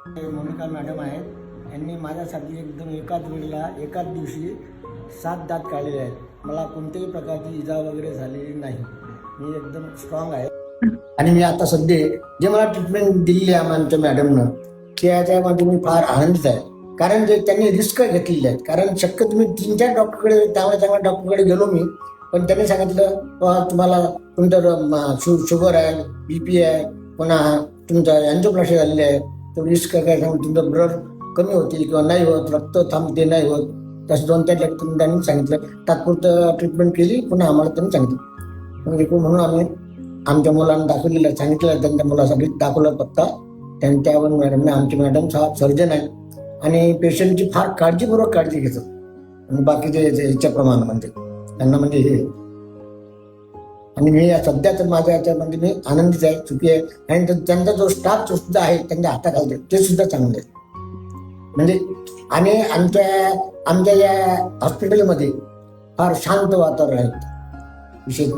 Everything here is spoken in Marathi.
मोनिका मॅडम आहेत. यांनी माझ्यासाठी एकदम एकाच दिवशी 7 दात काढलेले आहेत. मला कोणत्याही प्रकारची इजा वगैरे झालेली नाही. मी एकदम स्ट्रॉंग आहे. आणि मी आता सध्या जे मला ट्रीटमेंट दिलेली आहे आमच्या मॅडमनं, त्याच्यामध्ये मी फार आनंदित आहे. कारण जे त्यांनी रिस्क घेतलेली आहेत. कारण शक्यतो मी 3-4 डॉक्टरकडे चांगल्या डॉक्टरकडे गेलो मी, पण त्यांनी सांगितलं तुम्हाला तुमचं शुगर आहे, BP आहे, पुन्हा तुमचं अँजिओप्लास्टी झालेली आहे, तो रिस्क काय सांगून तुमचं ब्लड कमी होतील किंवा नाही होत, रक्त थांबते नाही होत, तसं 2-4 त्यांनी सांगितलं. तात्पुरतं ट्रीटमेंट केली, पुन्हा आम्हाला त्यांनी सांगितलं. म्हणून आम्ही आमच्या मुलांना दाखवलेलं सांगितलं, त्यांच्या मुलासाठी दाखवलं पत्ता. त्यावर मॅडमने आमची मॅडम सर्जन आहे आणि पेशंटची फार काळजीपूर्वक काळजी घेतात. आणि बाकीचे याच्या प्रमाण म्हणजे त्यांना म्हणजे हे. आणि मी सध्या तर माझ्या याच्यामध्ये मी आनंदीच आहे, सुखी आहे. आणि त्यांचा जो स्टाफ सुद्धा आहे त्यांच्या हाताखाली ते सुद्धा चांगले आहे. म्हणजे आणि आमच्या या हॉस्पिटलमध्ये फार शांत वातावरण आहे. विशेष